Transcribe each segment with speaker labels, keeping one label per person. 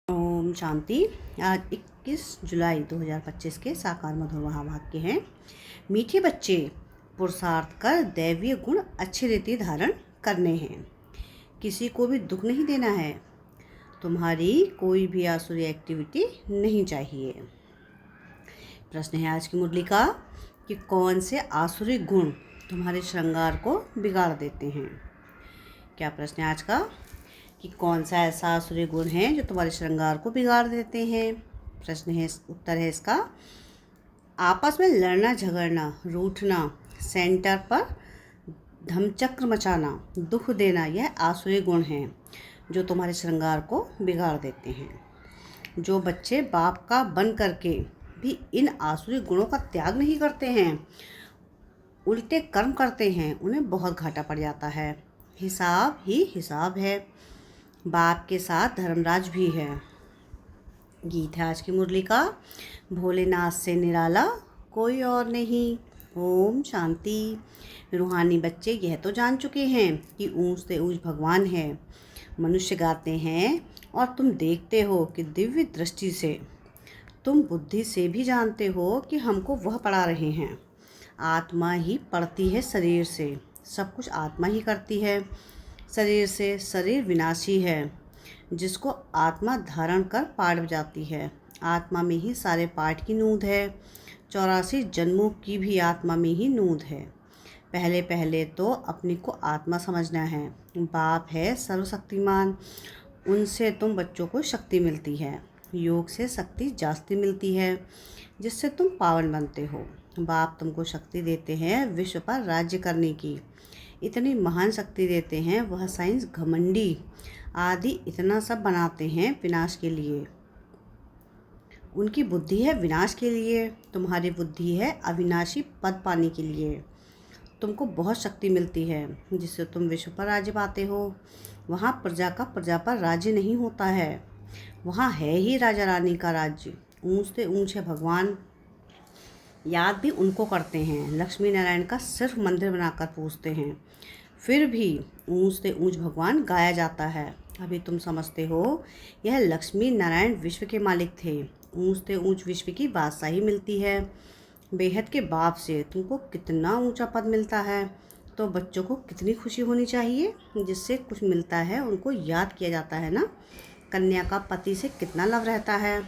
Speaker 1: ओम शांति। आज 21 जुलाई 2025 के साकार मधुर महावाक्य हैं। मीठे बच्चे, पुरुषार्थ कर दैवीय गुण अच्छी रीति धारण करने हैं। किसी को भी दुख नहीं देना है। तुम्हारी कोई भी आसुरी एक्टिविटी नहीं चाहिए। प्रश्न है आज की मुरली का कि कौन से आसुरी गुण तुम्हारे श्रृंगार को बिगाड़ देते हैं। क्या प्रश्न है आज का कि कौन सा ऐसा आसुरी गुण है जो तुम्हारे श्रृंगार को बिगाड़ देते हैं। प्रश्न है, उत्तर है इसका आपस में लड़ना झगड़ना, रूठना, सेंटर पर धमचक्र मचाना, दुख देना, यह आसुरी गुण हैं जो तुम्हारे श्रृंगार को बिगाड़ देते हैं। जो बच्चे बाप का बन करके भी इन आसुरी गुणों का त्याग नहीं करते हैं, उल्टे कर्म करते हैं, उन्हें बहुत घाटा पड़ जाता है। हिसाब ही हिसाब है। बाप के साथ धर्मराज भी है। गीत है आज की मुरली का, भोलेनाथ से निराला कोई और नहीं। ओम शांति। रूहानी बच्चे यह तो जान चुके हैं कि ऊंच से ऊंच भगवान है। मनुष्य गाते हैं और तुम देखते हो कि दिव्य दृष्टि से तुम बुद्धि से भी जानते हो कि हमको वह पढ़ा रहे हैं। आत्मा ही पढ़ती है शरीर से, सब कुछ आत्मा ही करती है शरीर से। शरीर विनाशी है, जिसको आत्मा धारण कर पाठ बजाती है। आत्मा में ही सारे पाठ की नूंद है। 84 जन्मों की भी आत्मा में ही नूंद है। पहले पहले तो अपने को आत्मा समझना है। बाप है सर्वशक्तिमान, उनसे तुम बच्चों को शक्ति मिलती है। योग से शक्ति जास्ती मिलती है, जिससे तुम पावन बनते हो। बाप तुमको शक्ति देते हैं विश्व पर राज्य करने की। इतनी महान शक्ति देते हैं, वह साइंस घमंडी आदि इतना सब बनाते हैं विनाश के लिए। उनकी बुद्धि है विनाश के लिए, तुम्हारी बुद्धि है अविनाशी पद पाने के लिए। तुमको बहुत शक्ति मिलती है, जिससे तुम विश्व पर राज्य पाते हो। वहाँ प्रजा का प्रजा पर राज्य नहीं होता है, वहाँ है ही राजा रानी का राज्य। ऊंच से ऊंच है भगवान, याद भी उनको करते हैं। लक्ष्मी नारायण का सिर्फ मंदिर बनाकर पूजते हैं, फिर भी ऊंच से ऊंच भगवान गाया जाता है। अभी तुम समझते हो यह लक्ष्मी नारायण विश्व के मालिक थे। ऊंच से ऊंच विश्व की बादशाही मिलती है। बेहद के बाप से तुमको कितना ऊंचा पद मिलता है, तो बच्चों को कितनी खुशी होनी चाहिए। जिससे कुछ मिलता है उनको याद किया जाता है ना। कन्या का पति से कितना लव रहता है,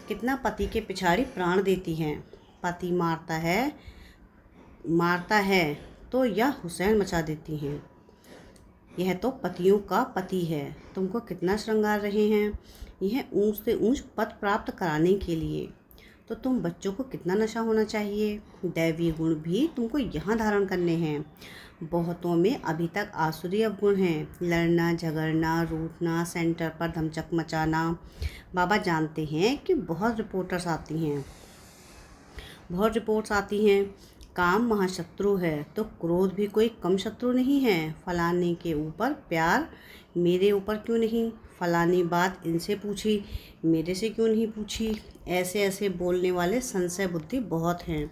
Speaker 1: कितना पति के पिछाड़ी प्राण देती हैं। पति मारता है तो यह हुसैन मचा देती हैं। यह तो पतियों का पति है। तुमको कितना श्रृंगार रहे हैं, यह ऊंच से ऊंच पद प्राप्त कराने के लिए। तो तुम बच्चों को कितना नशा होना चाहिए। दैवीय गुण भी तुमको यहाँ धारण करने हैं। बहुतों में अभी तक आसुरी अवगुण हैं। लड़ना झगड़ना, रूठना, सेंटर पर धमचक मचाना। बाबा जानते हैं कि बहुत रिपोर्ट्स आती हैं। काम महाशत्रु है तो क्रोध भी कोई कम शत्रु नहीं है। फलाने के ऊपर प्यार, मेरे ऊपर क्यों नहीं। फलानी बात इनसे पूछी, मेरे से क्यों नहीं पूछी। ऐसे ऐसे बोलने वाले संशय बुद्धि बहुत हैं।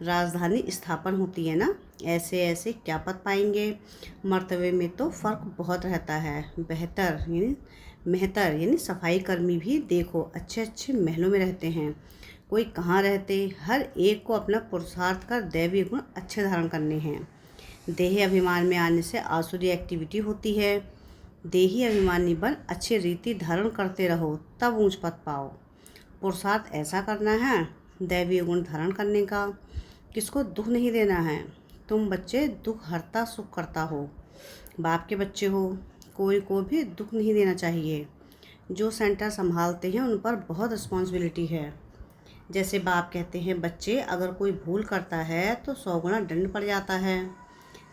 Speaker 1: राजधानी स्थापन होती है ना, ऐसे ऐसे क्या पद पाएंगे। मर्तबे में तो फ़र्क बहुत रहता है। मेहतर यानी सफाई कर्मी भी देखो अच्छे अच्छे महलों में रहते हैं, कोई कहाँ रहते। हर एक को अपना पुरुषार्थ कर दैवीय गुण अच्छे धारण करने हैं। देही अभिमान में आने से आसुरी एक्टिविटी होती है। देही अभिमानी बन अच्छी रीति धारण करते रहो, तब ऊंच पद पाओ। पुरुषार्थ ऐसा करना है दैवीय गुण धारण करने का। किसको दुख नहीं देना है। तुम बच्चे दुख हरता सुख करता हो, बाप के बच्चे हो। कोई को भी दुख नहीं देना चाहिए। जो सेंटर संभालते हैं उन पर बहुत रिस्पॉन्सिबिलिटी है। जैसे बाप कहते हैं, बच्चे अगर कोई भूल करता है तो 100 गुना दंड पड़ जाता है।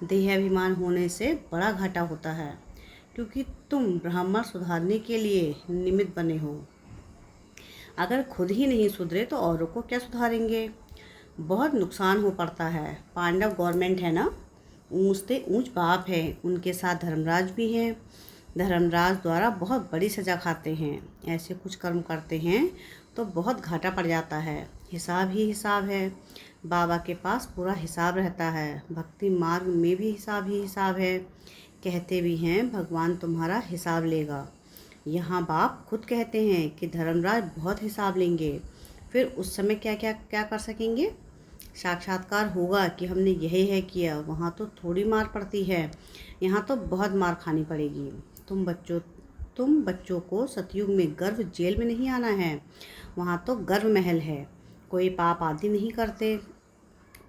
Speaker 1: देहाभिमान होने से बड़ा घाटा होता है, क्योंकि तुम ब्राह्मण सुधारने के लिए निमित्त बने हो। अगर खुद ही नहीं सुधरे तो औरों को क्या सुधारेंगे। बहुत नुकसान हो पड़ता है। पांडव गवर्नमेंट है ना, ऊंच से ऊंच बाप है, उनके साथ धर्मराज भी हैं। धर्मराज द्वारा बहुत बड़ी सज़ा खाते हैं। ऐसे कुछ कर्म करते हैं तो बहुत घाटा पड़ जाता है। हिसाब ही हिसाब है। बाबा के पास पूरा हिसाब रहता है। भक्ति मार्ग में भी हिसाब ही हिसाब है। कहते भी हैं भगवान तुम्हारा हिसाब लेगा। यहाँ बाप खुद कहते हैं कि धर्मराज बहुत हिसाब लेंगे, फिर उस समय क्या क्या क्या कर सकेंगे। साक्षात्कार होगा कि हमने यही है किया, वहाँ तो थोड़ी मार पड़ती है, यहाँ तो बहुत मार खानी पड़ेगी। तुम बच्चों को सतयुग में गर्व जेल में नहीं आना है, वहाँ तो गर्व महल है, कोई पाप आदि नहीं करते।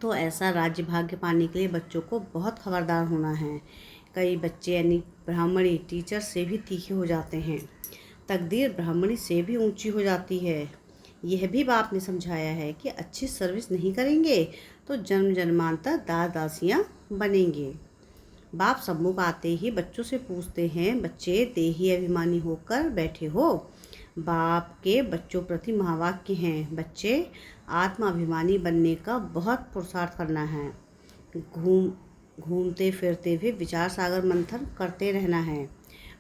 Speaker 1: तो ऐसा राज्य भाग्य पाने के लिए बच्चों को बहुत खबरदार होना है। कई बच्चे यानी ब्राह्मणी टीचर से भी तीखे हो जाते हैं, तकदीर ब्राह्मणी से भी ऊंची हो जाती है। यह भी बाप ने समझाया है कि अच्छी सर्विस नहीं करेंगे तो जन्म जन्मांतर दास दासियाँ बनेंगे। बाप सम्मुख आते ही बच्चों से पूछते हैं, बच्चे देही अभिमानी होकर बैठे हो। बाप के बच्चों प्रति महावाक्य हैं, बच्चे आत्माभिमानी बनने का बहुत पुरुषार्थ करना है। घूमते फिरते भी विचार सागर मंथन करते रहना है।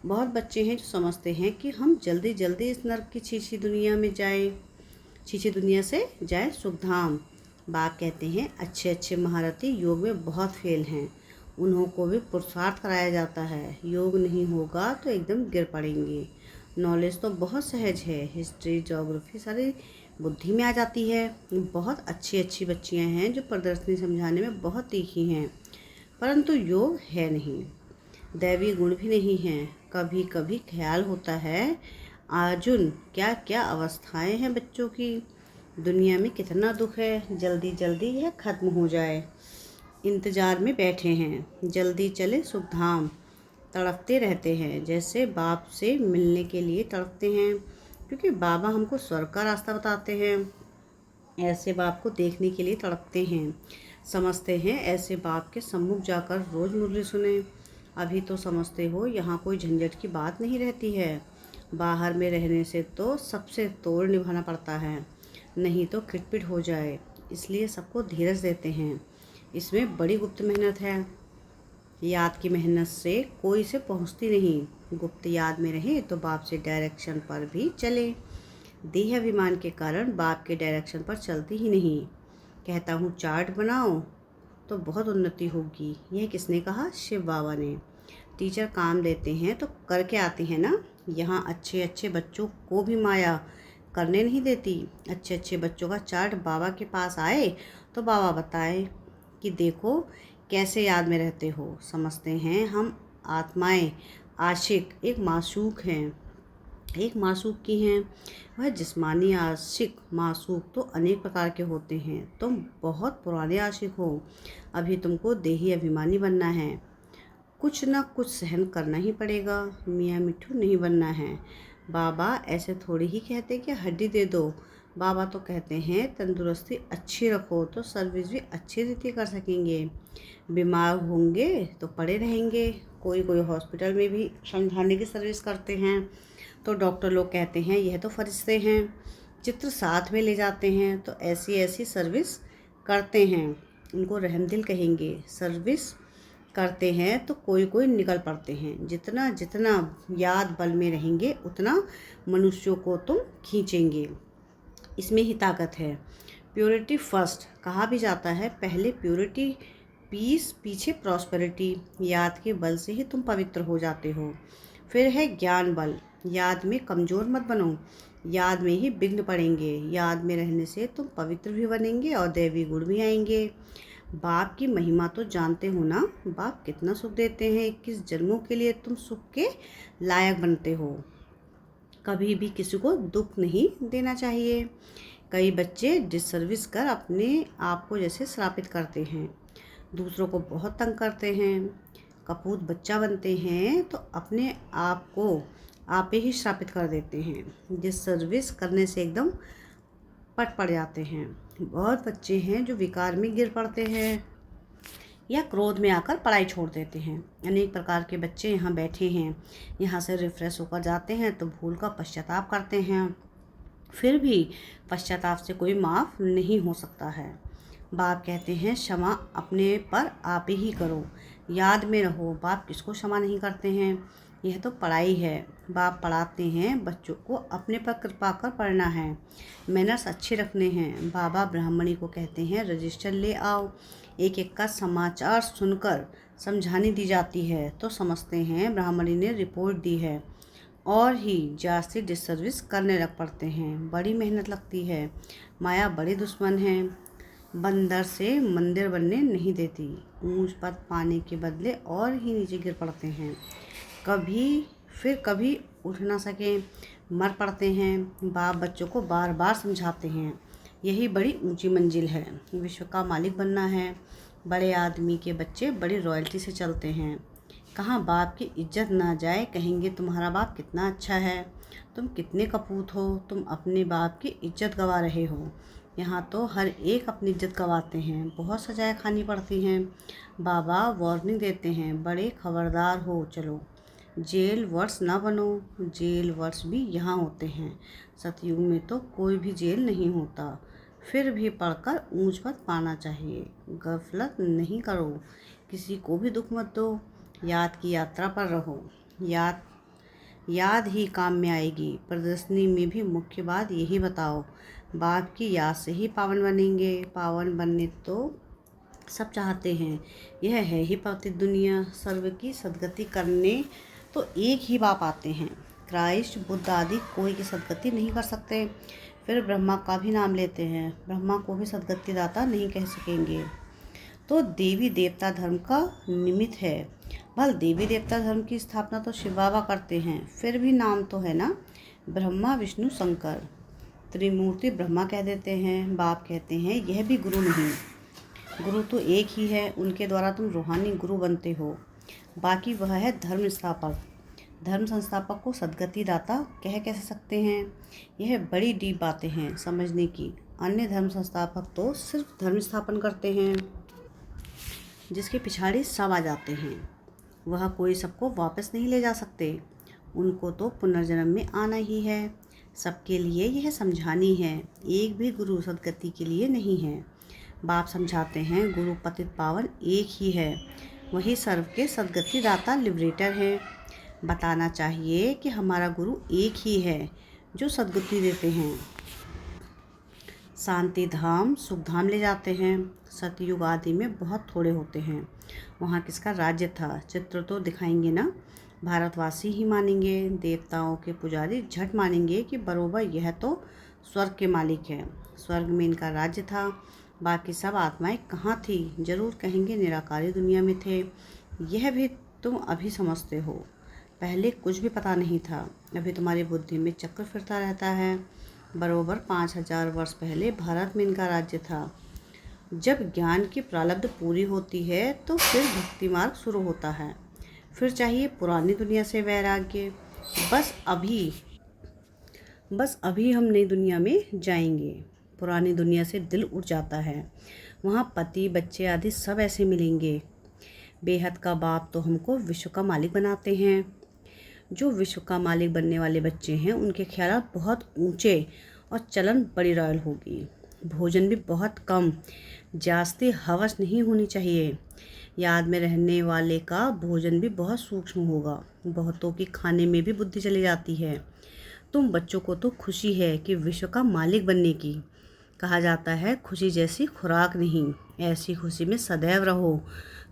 Speaker 1: बहुत बच्चे हैं जो समझते हैं कि हम जल्दी जल्दी इस नर्क की छीछी दुनिया में जाएं, छीछी दुनिया से जाए सुखधाम। बाप कहते हैं अच्छे अच्छे महारथी योग में बहुत फेल हैं, उन्हों को भी पुरुषार्थ कराया जाता है। योग नहीं होगा तो एकदम गिर पड़ेंगे। नॉलेज तो बहुत सहज है, हिस्ट्री ज्योग्राफी सारी बुद्धि में आ जाती है। बहुत अच्छी अच्छी बच्चियां हैं जो प्रदर्शनी समझाने में बहुत तीखी हैं, परंतु योग है नहीं, दैवी गुण भी नहीं है। कभी कभी ख्याल होता है अर्जुन क्या क्या अवस्थाएं हैं बच्चों की, दुनिया में कितना दुख है, जल्दी जल्दी यह खत्म हो जाए। इंतजार में बैठे हैं, जल्दी चले सुखधाम। तड़पते रहते हैं, जैसे बाप से मिलने के लिए तड़पते हैं, क्योंकि बाबा हमको स्वर्ग का रास्ता बताते हैं। ऐसे बाप को देखने के लिए तड़पते हैं, समझते हैं ऐसे बाप के सम्मुख जाकर रोज़ मुरली सुने। अभी तो समझते हो यहाँ कोई झंझट की बात नहीं रहती है, बाहर में रहने से तो सबसे तोड़ निभाना पड़ता है, नहीं तो खिटपिट हो जाए, इसलिए सबको धीरज देते हैं। इसमें बड़ी गुप्त मेहनत है, याद की मेहनत से कोई से पहुँचती नहीं। गुप्त याद में रहे तो बाप से डायरेक्शन पर भी चले, देह अभिमान के कारण बाप के डायरेक्शन पर चलती ही नहीं। कहता हूँ चार्ट बनाओ तो बहुत उन्नति होगी, यह किसने कहा? शिव बाबा ने। टीचर काम देते हैं तो करके आते हैं ना। यहाँ अच्छे अच्छे बच्चों को भी माया करने नहीं देती। अच्छे अच्छे बच्चों का चार्ट बाबा के पास आए तो बाबा बताए कि देखो कैसे याद में रहते हो। समझते हैं हम आत्माएं आशिक एक मासूक हैं, एक मासूक की हैं। वह जिस्मानी आशिक मासूक तो अनेक प्रकार के होते हैं। तुम बहुत पुराने आशिक हो, अभी तुमको देही अभिमानी बनना है, कुछ ना कुछ सहन करना ही पड़ेगा, मियाँ मिट्ठू नहीं बनना है। बाबा ऐसे थोड़ी ही कहते कि हड्डी दे दो, बाबा तो कहते हैं तंदुरुस्ती अच्छी रखो तो सर्विस भी अच्छी रीति कर सकेंगे। बीमार होंगे तो पड़े रहेंगे, कोई कोई हॉस्पिटल में भी समझाने की सर्विस करते हैं, तो डॉक्टर लोग कहते हैं यह तो फरिश्ते हैं, चित्र साथ में ले जाते हैं, तो ऐसी ऐसी सर्विस करते हैं, उनको रहमदिल कहेंगे। सर्विस करते हैं तो कोई कोई निकल पड़ते हैं। जितना जितना याद बल में रहेंगे उतना मनुष्यों को तुम खींचेंगे, इसमें ही ताकत है। प्योरिटी फर्स्ट कहा भी जाता है, पहले प्योरिटी पीस पीछे प्रॉस्पेरिटी। याद के बल से ही तुम पवित्र हो जाते हो। फिर है ज्ञान बल, याद में कमज़ोर मत बनो, याद में ही विघ्न पड़ेंगे। याद में रहने से तुम पवित्र भी बनेंगे और दैवी गुण भी आएंगे। बाप की महिमा तो जानते हो ना, बाप कितना सुख देते हैं, 21 जन्मों के लिए तुम सुख के लायक बनते हो। कभी भी किसी को दुख नहीं देना चाहिए। कई बच्चे डिसर्विस कर अपने आप को जैसे श्रापित करते हैं, दूसरों को बहुत तंग करते हैं, कपूत बच्चा बनते हैं तो अपने आप को आप ही श्रापित कर देते हैं। डिसर्विस करने से एकदम पट पड़ जाते हैं। बहुत बच्चे हैं जो विकार में गिर पड़ते हैं या क्रोध में आकर पढ़ाई छोड़ देते हैं। अनेक प्रकार के बच्चे यहाँ बैठे हैं, यहाँ से रिफ्रेश होकर जाते हैं तो भूल का पश्चाताप करते हैं, फिर भी पश्चाताप से कोई माफ़ नहीं हो सकता है। बाप कहते हैं क्षमा अपने पर आप ही करो, याद में रहो बाप किसको क्षमा नहीं करते हैं। यह तो पढ़ाई है, बाप पढ़ाते हैं बच्चों को अपने पर कृपा कर पढ़ना है, मैनर्स अच्छे रखने हैं। बाबा ब्राह्मणी को कहते हैं रजिस्टर ले आओ, एक एक का समाचार सुनकर समझानी दी जाती है तो समझते हैं ब्राह्मणी ने रिपोर्ट दी है, और ही जास्ती डिसर्विस करने लग पड़ते हैं। बड़ी मेहनत लगती है, माया बड़ी दुश्मन है, बंदर से मंदिर बनने नहीं देती। ऊंच पद पाने के बदले और ही नीचे गिर पड़ते हैं, कभी उठ ना सके मर पड़ते हैं। बाप बच्चों को बार बार समझाते हैं, यही बड़ी ऊंची मंजिल है, विश्व का मालिक बनना है। बड़े आदमी के बच्चे बड़ी रॉयल्टी से चलते हैं। कहाँ बाप की इज्जत ना जाए, कहेंगे तुम्हारा बाप कितना अच्छा है, तुम कितने कपूत हो, तुम अपने बाप की इज्जत गंवा रहे हो। यहाँ तो हर एक अपनी इज्जत गंवाते हैं, बहुत सजाएं खानी पड़ती हैं। बाबा वार्निंग देते हैं, बड़े खबरदार हो, चलो जेल वर्ष ना बनो। जेल वर्ष भी यहाँ होते हैं, सतयुग में तो कोई भी जेल नहीं होता। फिर भी पढ़कर ऊंच पद पाना चाहिए। गफलत नहीं करो, किसी को भी दुख मत दो, याद की यात्रा पर रहो, याद ही काम में आएगी। प्रदर्शनी में भी मुख्य बात यही बताओ, बाप की याद से ही पावन बनेंगे। पावन बनने तो सब चाहते हैं, यह है ही पतित दुनिया। सर्व की सदगति करने तो एक ही बाप आते हैं, क्राइस्ट बुद्ध आदि कोई की सदगति नहीं कर सकते। फिर ब्रह्मा का भी नाम लेते हैं, ब्रह्मा को भी सदगति दाता नहीं कह सकेंगे। तो देवी देवता धर्म का निमित्त है। भल देवी देवता धर्म की स्थापना तो शिव बाबा करते हैं, फिर भी नाम तो है ना, ब्रह्मा विष्णु शंकर। त्रिमूर्ति ब्रह्मा कह देते हैं, बाप कहते हैं यह भी गुरु नहीं, गुरु तो एक ही है, उनके द्वारा तुम रूहानी गुरु बनते हो। बाकी वह है धर्म स्थापक। धर्म संस्थापक को सदगति दाता कह कैसे सकते हैं, यह बड़ी डीप बातें हैं समझने की। अन्य धर्म संस्थापक तो सिर्फ धर्म स्थापन करते हैं, जिसके पिछाड़ी सब आ जाते हैं। वह कोई सबको वापस नहीं ले जा सकते, उनको तो पुनर्जन्म में आना ही है। सबके लिए यह समझानी है, एक भी गुरु सदगति के लिए नहीं है। बाप समझाते हैं गुरु पतित पावन एक ही है, वही सर्व के सदगति दाता लिबरेटर है। बताना चाहिए कि हमारा गुरु एक ही है जो सदगति देते हैं, शांति धाम सुख धाम ले जाते हैं। सतयुग आदि में बहुत थोड़े होते हैं, वहाँ किसका राज्य था, चित्र तो दिखाएंगे ना, भारतवासी ही मानेंगे। देवताओं के पुजारी झट मानेंगे कि बरोबर यह तो स्वर्ग के मालिक हैं, स्वर्ग में इनका राज्य था। बाकी सब आत्माएं कहाँ थी, जरूर कहेंगे निराकारी दुनिया में थे। यह भी तुम अभी समझते हो, पहले कुछ भी पता नहीं था, अभी तुम्हारी बुद्धि में चक्र फिरता रहता है। बरोबर 5000 वर्ष पहले भारत में इनका राज्य था। जब ज्ञान की प्रारब्ध पूरी होती है तो फिर भक्ति मार्ग शुरू होता है, फिर चाहिए पुरानी दुनिया से वैराग्य। बस अभी हम नई दुनिया में जाएंगे, पुरानी दुनिया से दिल उठ जाता है, वहाँ पति बच्चे आदि सब ऐसे मिलेंगे। बेहद का बाप तो हमको विश्व का मालिक बनाते हैं। जो विश्व का मालिक बनने वाले बच्चे हैं उनके ख्याल बहुत ऊंचे और चलन बड़ी रॉयल होगी। भोजन भी बहुत कम, जास्ती हवस नहीं होनी चाहिए। याद में रहने वाले का भोजन भी बहुत सूक्ष्म होगा, बहुतों की खाने में भी बुद्धि चली जाती है। तुम बच्चों को तो खुशी है कि विश्व का मालिक बनने की, कहा जाता है खुशी जैसी खुराक नहीं, ऐसी खुशी में सदैव रहो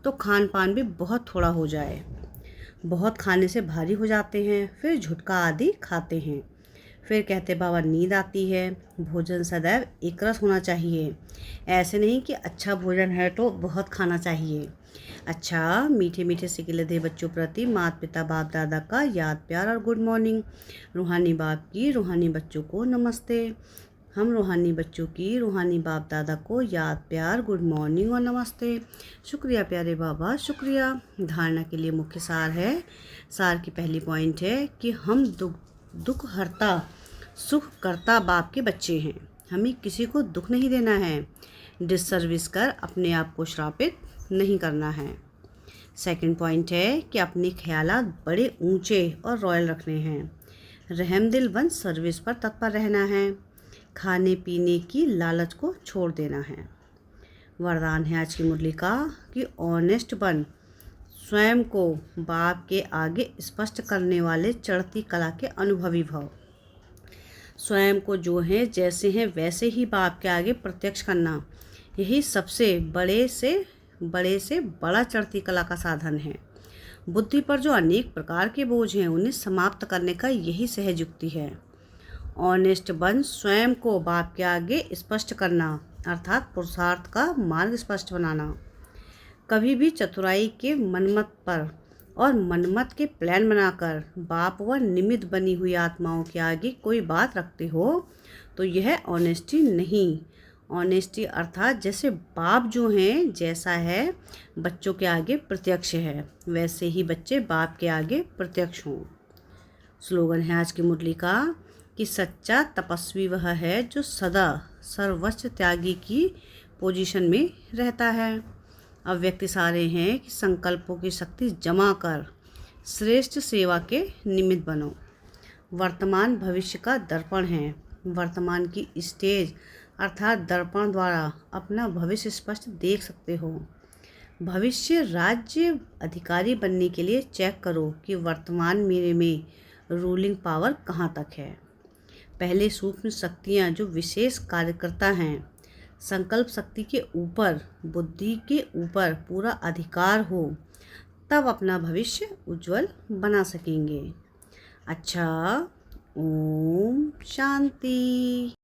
Speaker 1: तो खान पान भी बहुत थोड़ा हो जाए। बहुत खाने से भारी हो जाते हैं, फिर झुटका आदि खाते हैं, फिर कहते बाबा नींद आती है। भोजन सदैव एक रस होना चाहिए, ऐसे नहीं कि अच्छा भोजन है तो बहुत खाना चाहिए। अच्छा मीठे मीठे सिके दे बच्चों प्रति माता पिता बाप दादा का याद प्यार और गुड मॉर्निंग। रूहानी बाप की रूहानी बच्चों को नमस्ते। हम रूहानी बच्चों की रूहानी बाप दादा को याद प्यार गुड मॉर्निंग और नमस्ते। शुक्रिया प्यारे बाबा, शुक्रिया। धारणा के लिए मुख्य सार है, सार की पहली पॉइंट है कि हम दुख हरता सुख करता बाप के बच्चे हैं, हमें किसी को दुख नहीं देना है, डिससर्विस कर अपने आप को श्रापित नहीं करना है। सेकंड पॉइंट है कि अपने ख्यालात बड़े ऊंचे और रॉयल रखने हैं, रहमदिल बन सर्विस पर तत्पर रहना है, खाने पीने की लालच को छोड़ देना है। वरदान है आज की मुरली का कि ऑनेस्ट बन, स्वयं को बाप के आगे स्पष्ट करने वाले चढ़ती कला के अनुभवी भव। स्वयं को जो है जैसे हैं वैसे ही बाप के आगे प्रत्यक्ष करना, यही सबसे बड़े से बड़ा चढ़ती कला का साधन है। बुद्धि पर जो अनेक प्रकार के बोझ हैं उन्हें समाप्त करने का यही सहज युक्ति है। ऑनेस्ट बन स्वयं को बाप के आगे स्पष्ट करना, अर्थात पुरुषार्थ का मार्ग स्पष्ट बनाना। कभी भी चतुराई के मनमत पर और मनमत के प्लान बनाकर बाप व निमित्त बनी हुई आत्माओं के आगे कोई बात रखते हो तो यह ऑनेस्टी नहीं। ऑनेस्टी अर्थात जैसे बाप जो हैं जैसा है बच्चों के आगे प्रत्यक्ष है, वैसे ही बच्चे बाप के आगे प्रत्यक्ष हों। स्लोगन है आज की मुरली का कि सच्चा तपस्वी वह है जो सदा सर्वस्व त्यागी की पोजीशन में रहता है। अव्यक्त इशारे हैं कि संकल्पों की शक्ति जमा कर श्रेष्ठ सेवा के निमित्त बनो। वर्तमान भविष्य का दर्पण है। वर्तमान की स्टेज अर्थात दर्पण द्वारा अपना भविष्य स्पष्ट देख सकते हो। भविष्य राज्य अधिकारी बनने के लिए चेक करो कि वर्तमान मेरे में रूलिंग पावर कहाँ तक है। पहले सूक्ष्म शक्तियाँ जो विशेष कार्यकर्ता हैं, संकल्प शक्ति के ऊपर, बुद्धि के ऊपर पूरा अधिकार हो, तब अपना भविष्य उज्जवल बना सकेंगे। अच्छा, ओम शांति।